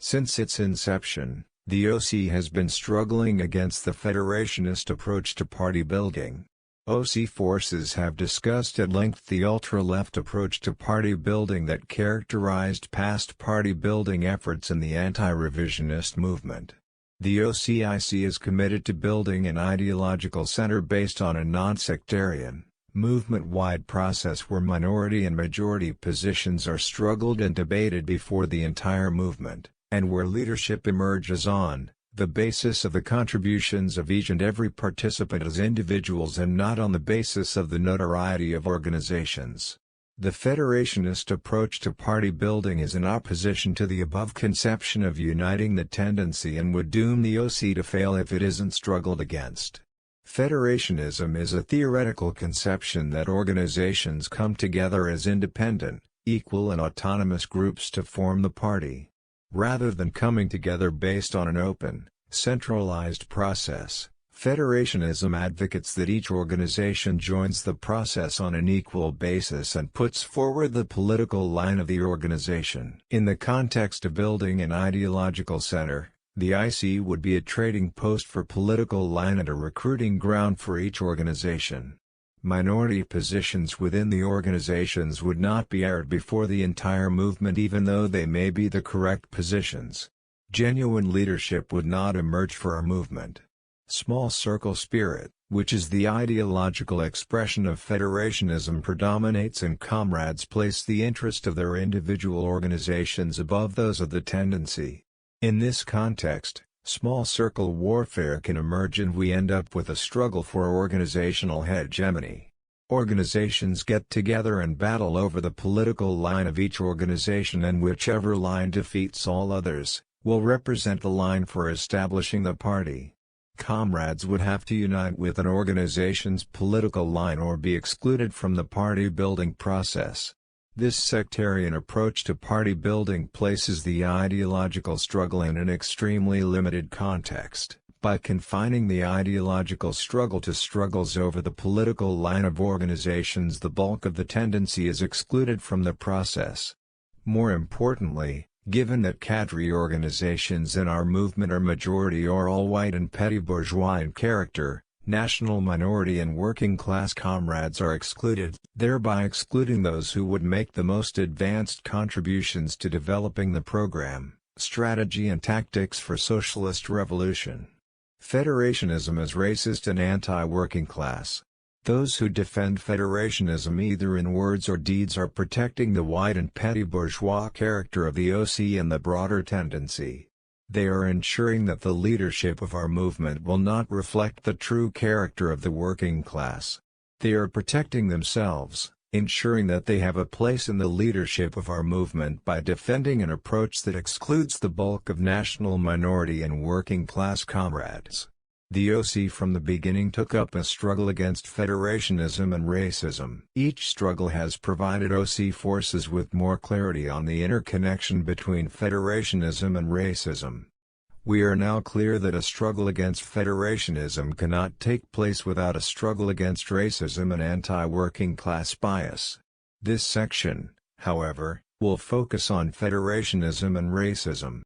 Since its inception, the OC has been struggling against the federationist approach to party building. OC forces have discussed at length the ultra-left approach to party building that characterized past party building efforts in the anti-revisionist movement. The OCIC is committed to building an ideological center based on a non-sectarian, movement-wide process where minority and majority positions are struggled and debated before the entire movement, and where leadership emerges on the basis of the contributions of each and every participant as individuals and not on the basis of the notoriety of organizations. The federationist approach to party building is in opposition to the above conception of uniting the tendency and would doom the OC to fail if it isn't struggled against. Federationism is a theoretical conception that organizations come together as independent, equal and autonomous groups to form the party. Rather than coming together based on an open, centralized process, federationism advocates that each organization joins the process on an equal basis and puts forward the political line of the organization. In the context of building an ideological center, the IC would be a trading post for political line and a recruiting ground for each organization. Minority positions within the organizations would not be aired before the entire movement even though they may be the correct positions. Genuine leadership would not emerge for our movement. Small circle spirit, which is the ideological expression of federationism, predominates and comrades place the interest of their individual organizations above those of the tendency. In this context, small circle warfare can emerge and we end up with a struggle for organizational hegemony. Organizations get together and battle over the political line of each organization, and whichever line defeats all others, will represent the line for establishing the party. Comrades would have to unite with an organization's political line or be excluded from the party building process. This sectarian approach to party building places the ideological struggle in an extremely limited context. By confining the ideological struggle to struggles over the political line of organizations, the bulk of the tendency is excluded from the process. More importantly, given that cadre organizations in our movement are majority or all white and petty bourgeois in character, national minority and working class comrades are excluded, thereby excluding those who would make the most advanced contributions to developing the program, strategy and tactics for socialist revolution. Federationism is racist and anti-working class. Those who defend federationism either in words or deeds are protecting the white and petty bourgeois character of the OC and the broader tendency. They are ensuring that the leadership of our movement will not reflect the true character of the working class. They are protecting themselves, ensuring that they have a place in the leadership of our movement by defending an approach that excludes the bulk of national minority and working class comrades. The OC from the beginning took up a struggle against federationism and racism. Each struggle has provided OC forces with more clarity on the interconnection between federationism and racism. We are now clear that a struggle against federationism cannot take place without a struggle against racism and anti-working class bias. This section, however, will focus on federationism and racism.